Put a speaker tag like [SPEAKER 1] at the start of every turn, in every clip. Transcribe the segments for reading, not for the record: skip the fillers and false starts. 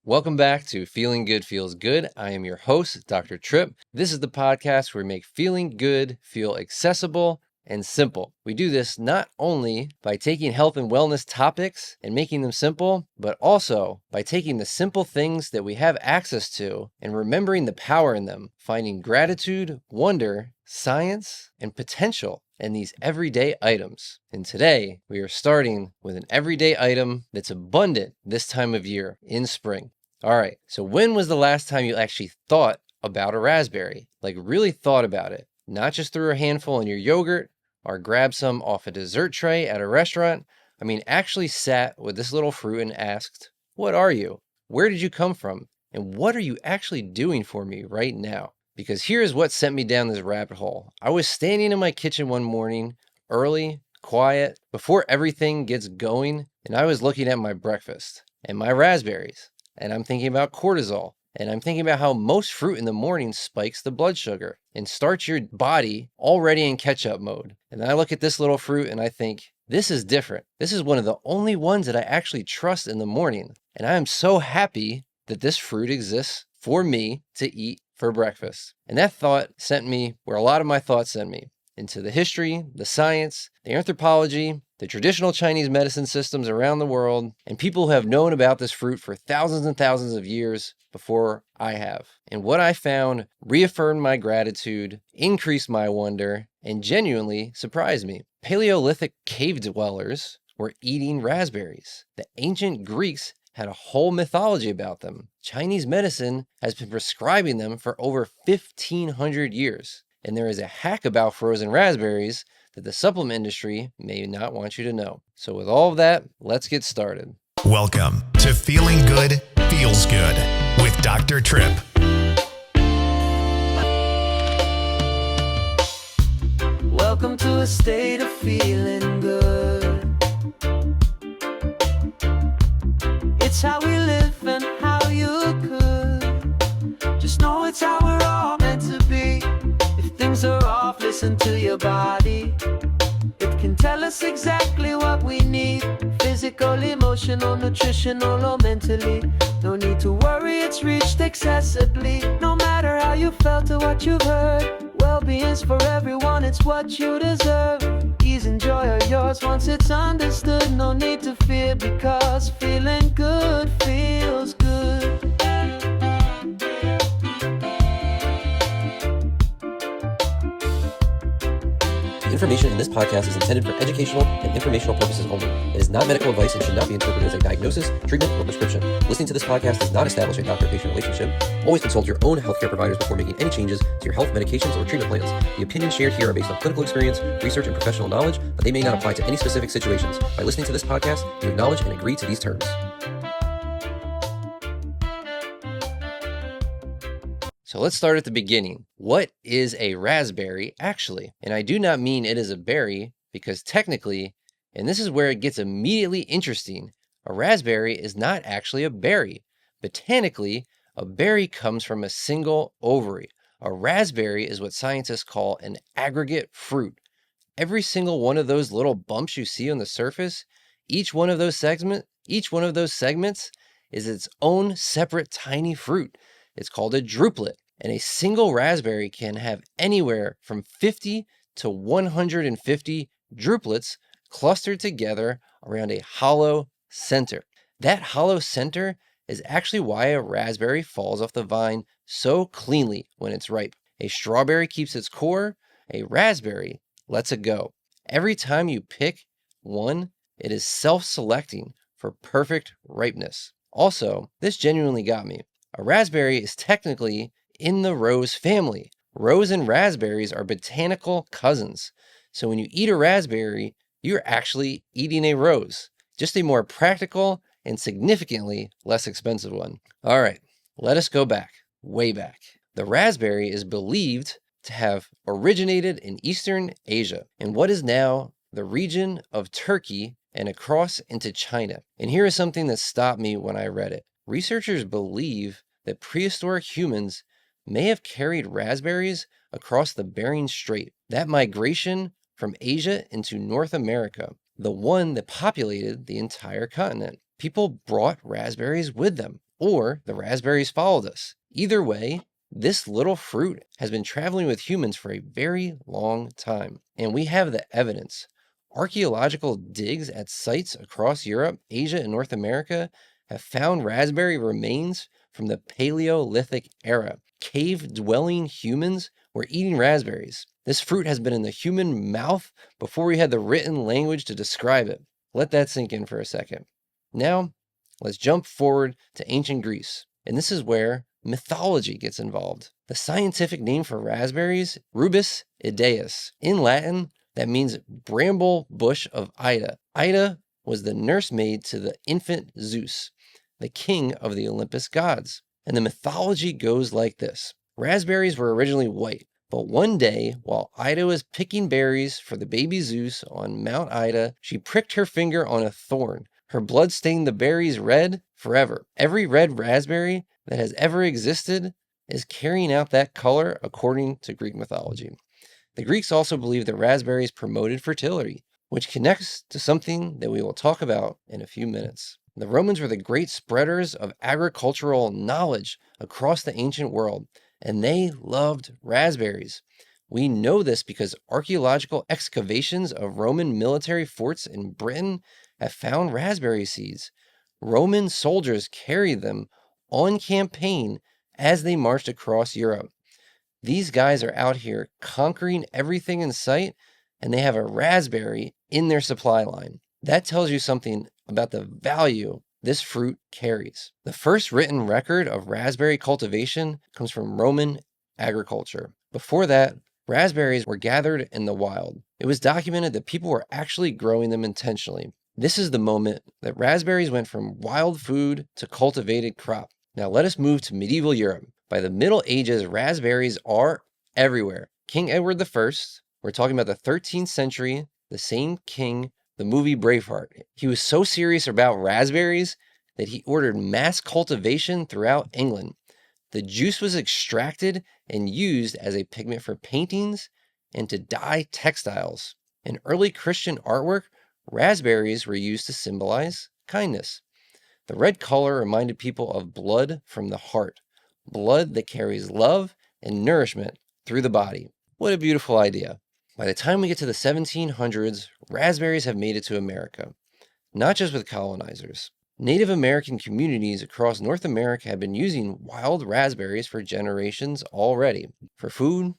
[SPEAKER 1] Welcome back to Feeling Good Feels Good. I am your host, Dr. Tripp. This is the podcast where we make feeling good feel accessible and simple. We do this not only by taking health and wellness topics and making them simple, but also by taking the simple things that we have access to and remembering the power in them, finding gratitude, wonder, science, and potential in these everyday items. And today, we are starting with an everyday item that's abundant this time of year in spring. All right, so when was the last time you actually thought about a raspberry? Like really thought about it, not just threw a handful in your yogurt or grabbed some off a dessert tray at a restaurant. I mean, actually sat with this little fruit and asked, what are you? Where did you come from? And what are you actually doing for me right now? Because here's what sent me down this rabbit hole. I was standing in my kitchen one morning, early, quiet, before everything gets going, and I was looking at my breakfast and my raspberries. And I'm thinking about cortisol. And I'm thinking about how most fruit in the morning spikes the blood sugar and starts your body already in catch-up mode. And then I look at this little fruit and I think, this is different. This is one of the only ones that I actually trust in the morning. And I am so happy that this fruit exists for me to eat for breakfast. And that thought sent me where a lot of my thoughts send me, into the history, the science, the anthropology, the traditional Chinese medicine systems around the world, and people who have known about this fruit for thousands and thousands of years before I have. And what I found reaffirmed my gratitude, increased my wonder, and genuinely surprised me. Paleolithic cave dwellers were eating raspberries. The ancient Greeks had a whole mythology about them. Chinese medicine has been prescribing them for over 1,500 years. And there is a hack about frozen raspberries that the supplement industry may not want you to know. So with all of that, let's get started.
[SPEAKER 2] Welcome to Feeling Good Feels Good with Dr. Tripp.
[SPEAKER 3] Welcome to a state of feeling good. It's how we live and how you could. Just know it's how we're all meant to be. If things are off, listen to your body. It can tell us exactly what we need. Physical, emotional, nutritional, or mentally. No need to worry, it's reached accessibly. No matter how you felt or what you've heard, well-being's for everyone, it's what you deserve. Ease and joy are yours once it's understood. No need to fear, because feeling good feels good.
[SPEAKER 4] The information in this podcast is intended for educational and informational purposes only. It is not medical advice and should not be interpreted as a diagnosis, treatment, or prescription. Listening to this podcast does not establish a doctor-patient relationship. Always consult your own healthcare providers before making any changes to your health, medications, or treatment plans. The opinions shared here are based on clinical experience, research, and professional knowledge, but they may not apply to any specific situations. By listening to this podcast, you acknowledge and agree to these terms.
[SPEAKER 1] So let's start at the beginning. What is a raspberry actually? And I do not mean it is a berry, because technically, and this is where it gets immediately interesting, a raspberry is not actually a berry. Botanically, a berry comes from a single ovary. A raspberry is what scientists call an aggregate fruit. Every single one of those little bumps you see on the surface, each one of those segments is its own separate tiny fruit. It's called a druplet, and a single raspberry can have anywhere from 50 to 150 druplets clustered together around a hollow center. That hollow center is actually why a raspberry falls off the vine so cleanly when it's ripe. A strawberry keeps its core, a raspberry lets it go. Every time you pick one, it is self-selecting for perfect ripeness. Also, this genuinely got me. A raspberry is technically in the rose family. Rose and raspberries are botanical cousins. So when you eat a raspberry, you're actually eating a rose, just a more practical and significantly less expensive one. All right, let us go back, way back. The raspberry is believed to have originated in Eastern Asia, in what is now the region of Turkey and across into China. And here is something that stopped me when I read it. Researchers believe that prehistoric humans may have carried raspberries across the Bering Strait. That migration from Asia into North America, the one that populated the entire continent. People brought raspberries with them. or the raspberries followed us. Either way, this little fruit has been traveling with humans for a very long time, and we have the evidence. Archaeological digs at sites across Europe, Asia, and North America have found raspberry remains from the Paleolithic era. Cave-dwelling humans were eating raspberries. This fruit has been in the human mouth before we had the written language to describe it. Let that sink in for a second. Now, let's jump forward to ancient Greece, and this is where mythology gets involved. The scientific name for raspberries, Rubus idaeus. In Latin, that means bramble bush of Ida. Ida was the nursemaid to the infant Zeus, the king of the Olympus gods. And the mythology goes like this. Raspberries were originally white, but one day, while Ida was picking berries for the baby Zeus on Mount Ida, she pricked her finger on a thorn. Her blood stained the berries red forever. Every red raspberry that has ever existed is carrying out that color according to Greek mythology. The Greeks also believed that raspberries promoted fertility, which connects to something that we will talk about in a few minutes. The Romans were the great spreaders of agricultural knowledge across the ancient world, and they loved raspberries. We know this because archaeological excavations of Roman military forts in Britain have found raspberry seeds. Roman soldiers carried them on campaign as they marched across Europe. These guys are out here conquering everything in sight, and they have a raspberry in their supply line. That tells you something about the value this fruit carries. The first written record of raspberry cultivation comes from Roman agriculture. Before that, raspberries were gathered in the wild. It was documented that people were actually growing them intentionally. This is the moment that raspberries went from wild food to cultivated crop. Now let us move to medieval Europe. By the Middle Ages, raspberries are everywhere. King Edward I, we're talking about the 13th century, the same king, the movie Braveheart. He was so serious about raspberries that he ordered mass cultivation throughout England. The juice was extracted and used as a pigment for paintings and to dye textiles. In early Christian artwork, raspberries were used to symbolize kindness. The red color reminded people of blood from the heart, blood that carries love and nourishment through the body. What a beautiful idea. By the time we get to the 1700s, raspberries have made it to America, not just with colonizers. Native American communities across North America have been using wild raspberries for generations already, for food,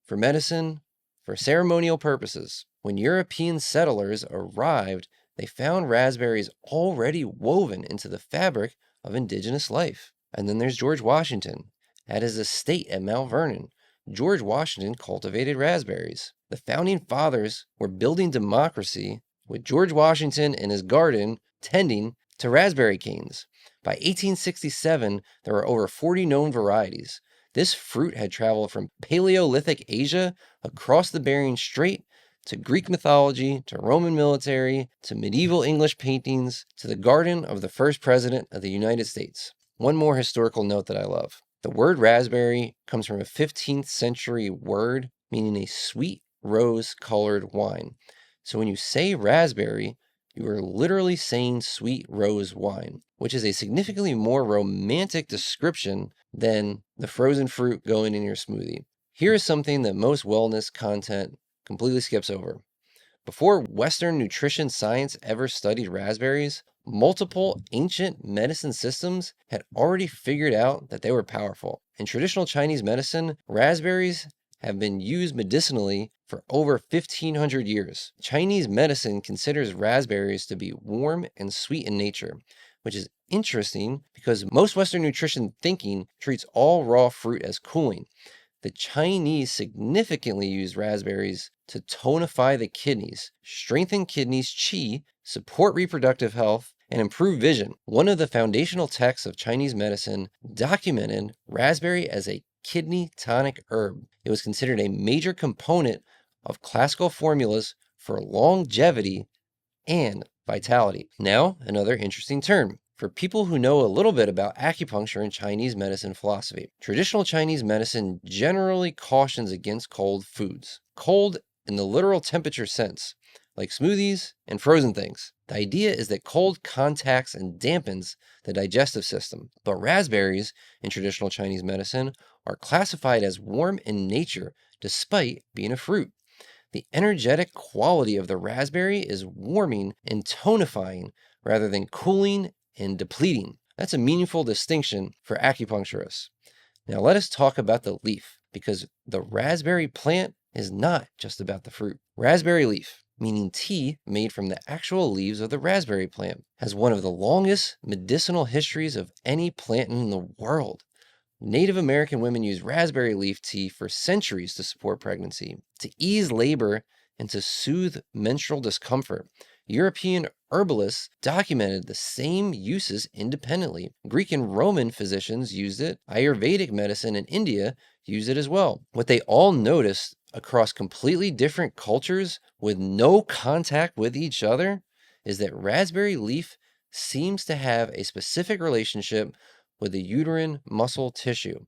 [SPEAKER 1] for medicine, for ceremonial purposes. When European settlers arrived, they found raspberries already woven into the fabric of indigenous life. And then there's George Washington. At his estate at Mount Vernon, George Washington cultivated raspberries. The founding fathers were building democracy with George Washington in his garden tending to raspberry canes. By 1867, there were over 40 known varieties. This fruit had traveled from Paleolithic Asia across the Bering Strait to Greek mythology, to Roman military, to medieval English paintings, to the garden of the first president of the United States. One more historical note that I love. The word raspberry comes from a 15th century word meaning a sweet rose-colored wine. So when you say raspberry, you are literally saying sweet rose wine, which is a significantly more romantic description than the frozen fruit going in your smoothie. Here is something that most wellness content completely skips over. Before Western nutrition science ever studied raspberries, multiple ancient medicine systems had already figured out that they were powerful. In traditional Chinese medicine, raspberries have been used medicinally for over 1,500 years. Chinese medicine considers raspberries to be warm and sweet in nature, which is interesting because most Western nutrition thinking treats all raw fruit as cooling. The Chinese significantly use raspberries to tonify the kidneys, strengthen kidneys' qi, support reproductive health, and improve vision. One of the foundational texts of Chinese medicine documented raspberry as a kidney tonic herb. It was considered a major component of classical formulas for longevity and vitality. Now, another interesting term. For people who know a little bit about acupuncture and Chinese medicine philosophy, traditional Chinese medicine generally cautions against cold foods. Cold in the literal temperature sense. like smoothies and frozen things. The idea is that cold contacts and dampens the digestive system, but raspberries in traditional Chinese medicine are classified as warm in nature despite being a fruit. The energetic quality of the raspberry is warming and tonifying rather than cooling and depleting. That's a meaningful distinction for acupuncturists. Now let us talk about the leaf, because the raspberry plant is not just about the fruit. Raspberry leaf, meaning tea made from the actual leaves of the raspberry plant, has one of the longest medicinal histories of any plant in the world. Native American women used raspberry leaf tea for centuries to support pregnancy, to ease labor, and to soothe menstrual discomfort. European herbalists documented the same uses independently. Greek and Roman physicians used it. Ayurvedic medicine in India used it as well. What they all noticed across completely different cultures with no contact with each other is that raspberry leaf seems to have a specific relationship with the uterine muscle tissue.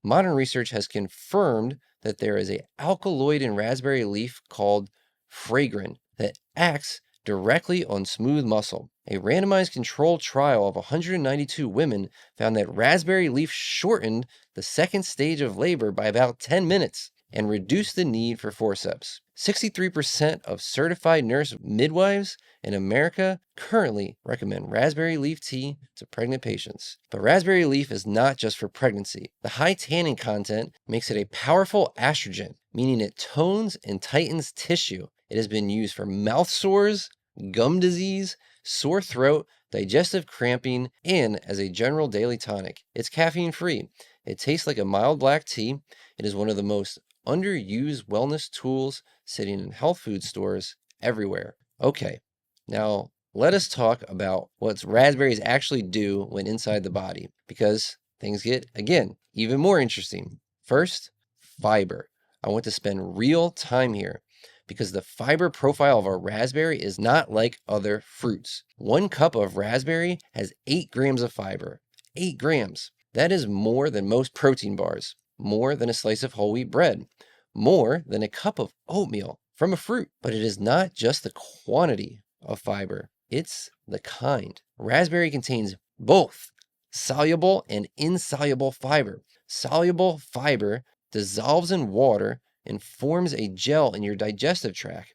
[SPEAKER 1] Modern research has confirmed that there is an alkaloid in raspberry leaf called fragrin that acts directly on smooth muscle. A randomized controlled trial of 192 women found that raspberry leaf shortened the second stage of labor by about 10 minutes and reduced the need for forceps. 63% of certified nurse midwives in America currently recommend raspberry leaf tea to pregnant patients. But raspberry leaf is not just for pregnancy. The high tannin content makes it a powerful estrogen, meaning it tones and tightens tissue. It has been used for mouth sores, gum disease, sore throat, digestive cramping, and as a general daily tonic. It's caffeine free. It tastes like a mild black tea. It is one of the most underused wellness tools sitting in health food stores everywhere. Okay, now let us talk about what raspberries actually do when inside the body, because things get, again, even more interesting. First, fiber. I want to spend real time here because the fiber profile of a raspberry is not like other fruits. 1 cup of raspberry has 8 grams of fiber. 8 grams. That is more than most protein bars, more than a slice of whole wheat bread, more than a cup of oatmeal from a fruit. But it is not just the quantity of fiber, it's the kind. Raspberry contains both soluble and insoluble fiber. Soluble fiber dissolves in water and forms a gel in your digestive tract.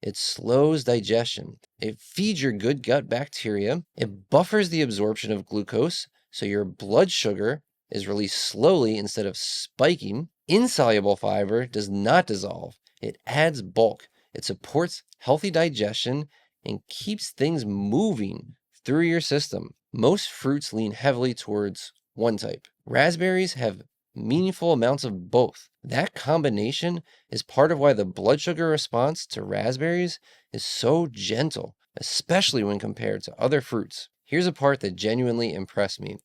[SPEAKER 1] It slows digestion. It feeds your good gut bacteria. It buffers the absorption of glucose, so your blood sugar is released slowly instead of spiking. Insoluble fiber does not dissolve. It adds bulk. It supports healthy digestion and keeps things moving through your system. Most fruits lean heavily towards one type. Raspberries have meaningful amounts of both. That combination is part of why the blood sugar response to raspberries is so gentle, especially when compared to other fruits. Here's a part that genuinely impressed me.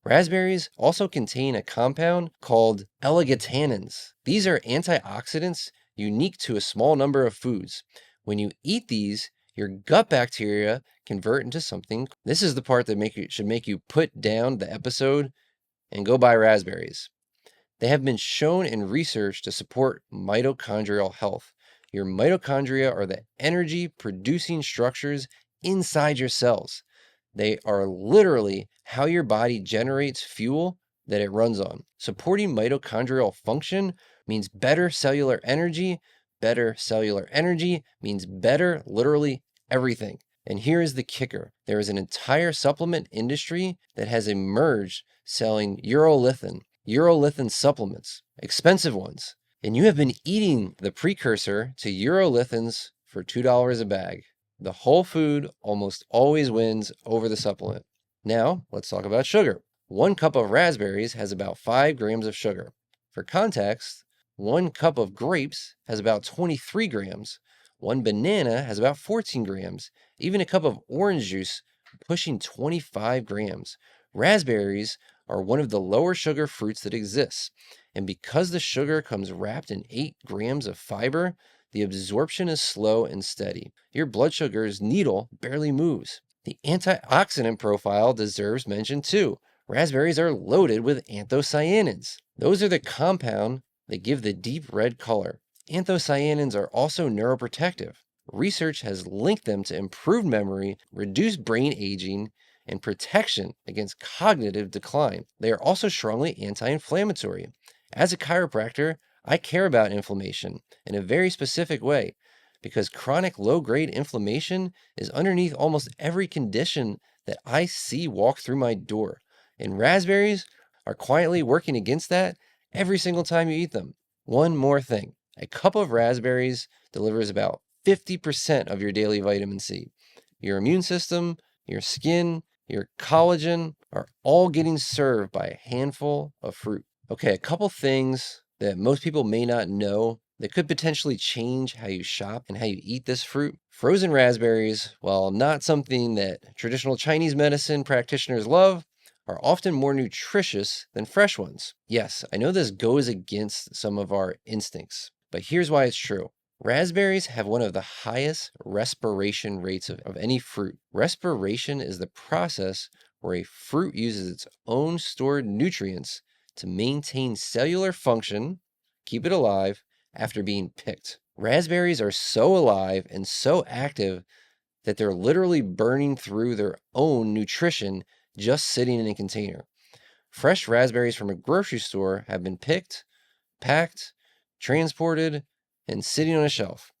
[SPEAKER 1] Raspberries also contain a compound called ellagitannins. These are antioxidants unique to a small number of foods. When you eat these, your gut bacteria convert into something. This is the part that should make you put down the episode and go buy raspberries. They have been shown in research to support mitochondrial health. Your mitochondria are the energy-producing structures inside your cells. They are literally how your body generates fuel that it runs on. Supporting mitochondrial function means better cellular energy. Better cellular energy means better literally everything. And here is the kicker. There is an entire supplement industry that has emerged selling urolithin supplements, expensive ones. And you have been eating the precursor to urolithins for $2 a bag. The whole food almost always wins over the supplement. Now, let's talk about sugar. 1 cup of raspberries has about 5 grams of sugar. For context, 1 cup of grapes has about 23 grams. 1 banana has about 14 grams. Even a cup of orange juice pushing 25 grams. Raspberries are one of the lower sugar fruits that exists. And because the sugar comes wrapped in 8 grams of fiber, the absorption is slow and steady. Your blood sugar's needle barely moves. The antioxidant profile deserves mention too. Raspberries are loaded with anthocyanins. Those are the compound that give the deep red color. Anthocyanins are also neuroprotective. research has linked them to improved memory, reduced brain aging, and protection against cognitive decline. They are also strongly anti-inflammatory. As a chiropractor, I care about inflammation in a very specific way because chronic low-grade inflammation is underneath almost every condition that I see walk through my door. And raspberries are quietly working against that every single time you eat them. One more thing. A cup of raspberries delivers about 50% of your daily vitamin C. Your immune system, your skin, your collagen are all getting served by a handful of fruit. Okay, a couple things that most people may not know that could potentially change how you shop and how you eat this fruit. Frozen raspberries, while not something that traditional Chinese medicine practitioners love, are often more nutritious than fresh ones. Yes, I know this goes against some of our instincts, but here's why it's true. Raspberries have one of the highest respiration rates of any fruit. Respiration is the process where a fruit uses its own stored nutrients to maintain cellular function, keep it alive, after being picked. Raspberries are so alive and so active that they're literally burning through their own nutrition just sitting in a container. Fresh raspberries from a grocery store have been picked, packed, transported, and sitting on a shelf,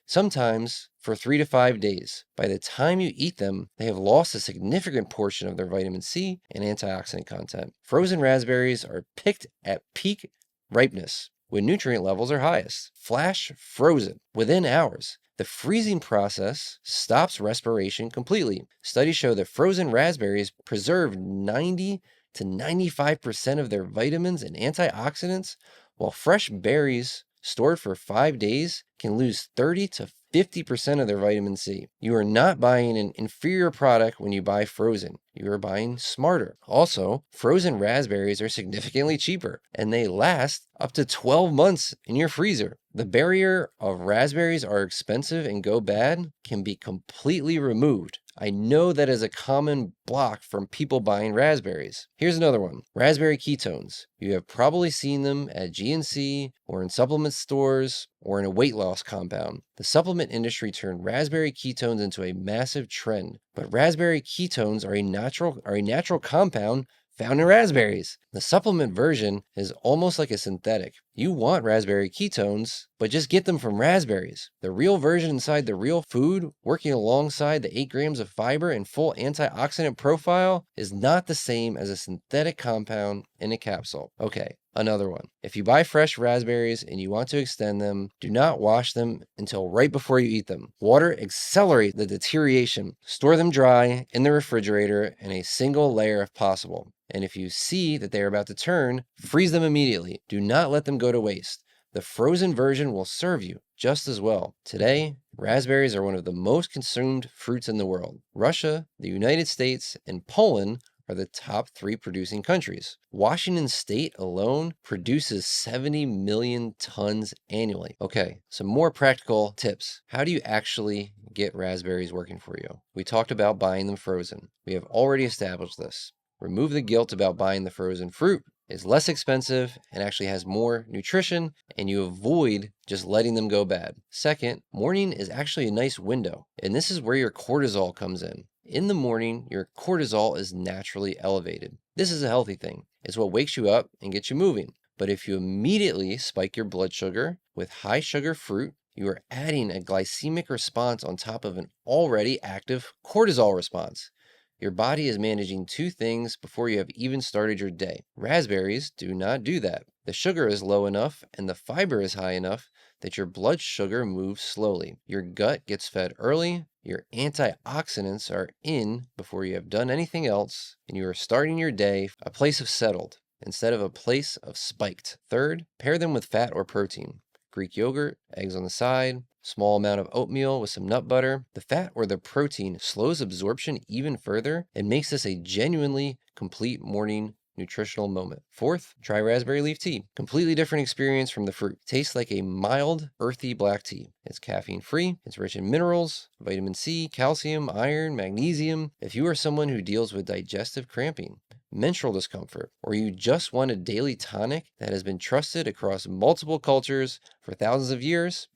[SPEAKER 1] sometimes for 3 to 5 days. By the time you eat them, they have lost a significant portion of their vitamin C and antioxidant content. Frozen raspberries are picked at peak ripeness, when nutrient levels are highest. Flash frozen within hours. The freezing process stops respiration completely. Studies show that frozen raspberries preserve 90 to 95% of their vitamins and antioxidants, while fresh berries stored for 5 days can lose 30 to 50% of their vitamin C. You are not buying an inferior product when you buy frozen. You are buying smarter. Also, frozen raspberries are significantly cheaper, and they last up to 12 months in your freezer. The barrier of raspberries are expensive and go bad can be completely removed. I know that is a common block from people buying raspberries. Here's another one. Raspberry ketones. You have probably seen them at GNC or in supplement stores or in a weight loss compound. The supplement industry turned raspberry ketones into a massive trend, but raspberry ketones are a natural compound found in raspberries. The supplement version is almost like a synthetic. You want raspberry ketones, but just get them from raspberries. The real version inside the real food, working alongside the 8 grams of fiber and full antioxidant profile, is not the same as a synthetic compound in a capsule. Okay, another one. If you buy fresh raspberries and you want to extend them, do not wash them until right before you eat them. Water accelerates the deterioration. Store them dry in the refrigerator in a single layer if possible. And if you see that they are about to turn, freeze them immediately. Do not let them go to waste. The frozen version will serve you just as well. Today, raspberries are one of the most consumed fruits in the world. Russia, the United States, and Poland are the top 3 producing countries. Washington State alone produces 70 million tons annually. Okay, some more practical tips. How do you actually get raspberries working for you? We talked about buying them frozen. We have already established this. Remove the guilt about buying the frozen fruit. It's less expensive and actually has more nutrition, and you avoid just letting them go bad. Second, morning is actually a nice window, and this is where your cortisol comes in. In the morning, your cortisol is naturally elevated. This is a healthy thing. It's what wakes you up and gets you moving. But if you immediately spike your blood sugar with high sugar fruit, you are adding a glycemic response on top of an already active cortisol response. Your body is managing 2 things before you have even started your day. Raspberries do not do that. The sugar is low enough and the fiber is high enough that your blood sugar moves slowly. Your gut gets fed early, your antioxidants are in before you have done anything else, and you are starting your day a place of settled instead of a place of spiked. Third, pair them with fat or protein. Greek yogurt, eggs on the side, small amount of oatmeal with some nut butter. The fat or the protein slows absorption even further and makes this a genuinely complete morning nutritional moment. Fourth, try raspberry leaf tea. Completely different experience from the fruit. Tastes like a mild, earthy black tea. It's caffeine free. It's rich in minerals, vitamin C, calcium, iron, magnesium. If you are someone who deals with digestive cramping, menstrual discomfort, or you just want a daily tonic that has been trusted across multiple cultures for thousands of years,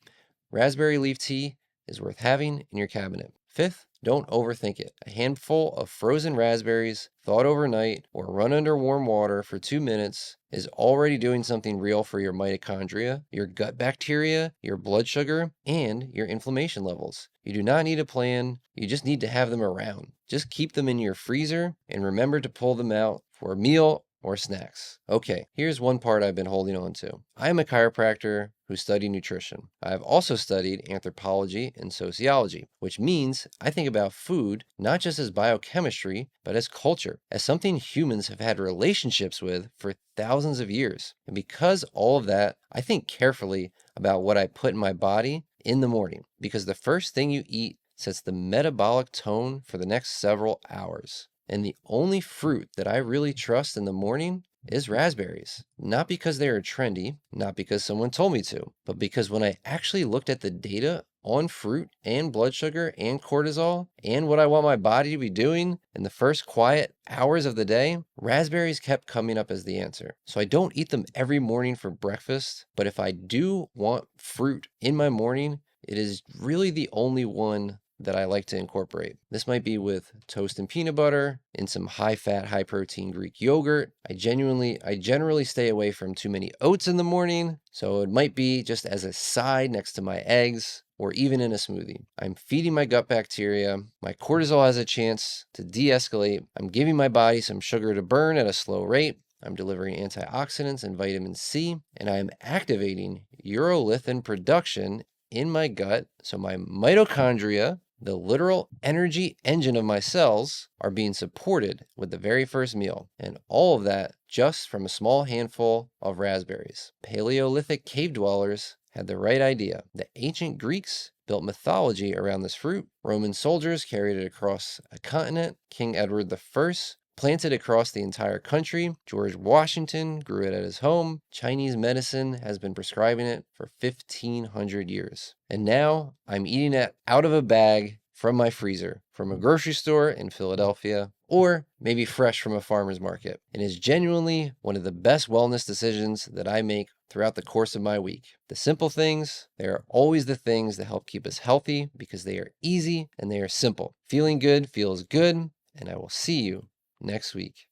[SPEAKER 1] raspberry leaf tea is worth having in your cabinet. Fifth, don't overthink it. A handful of frozen raspberries, thawed overnight, or run under warm water for 2 minutes is already doing something real for your mitochondria, your gut bacteria, your blood sugar, and your inflammation levels. You do not need a plan, you just need to have them around. Just keep them in your freezer and remember to pull them out for a meal or snacks. Okay, here's one part I've been holding on to. I am a chiropractor who studied nutrition. I have also studied anthropology and sociology, which means I think about food not just as biochemistry, but as culture, as something humans have had relationships with for thousands of years. And because all of that, I think carefully about what I put in my body in the morning, because the first thing you eat sets the metabolic tone for the next several hours. And the only fruit that I really trust in the morning is raspberries. Not because they are trendy, not because someone told me to, but because when I actually looked at the data on fruit and blood sugar and cortisol and what I want my body to be doing in the first quiet hours of the day, raspberries kept coming up as the answer. So I don't eat them every morning for breakfast, but if I do want fruit in my morning, it is really the only one that I like to incorporate. This might be with toast and peanut butter, in some high-fat, high-protein Greek yogurt. I generally stay away from too many oats in the morning, so it might be just as a side next to my eggs, or even in a smoothie. I'm feeding my gut bacteria, my cortisol has a chance to de-escalate, I'm giving my body some sugar to burn at a slow rate, I'm delivering antioxidants and vitamin C, and I am activating urolithin production in my gut, so my mitochondria, the literal energy engine of my cells, are being supported with the very first meal. And all of that just from a small handful of raspberries. Paleolithic cave dwellers had the right idea. The ancient Greeks built mythology around this fruit. Roman soldiers carried it across a continent. King Edward I planted across the entire country. George Washington grew it at his home. Chinese medicine has been prescribing it for 1,500 years. And now I'm eating it out of a bag from my freezer, from a grocery store in Philadelphia, or maybe fresh from a farmer's market. It is genuinely one of the best wellness decisions that I make throughout the course of my week. The simple things, they are always the things that help keep us healthy because they are easy and they are simple. Feeling good feels good, and I will see you next week.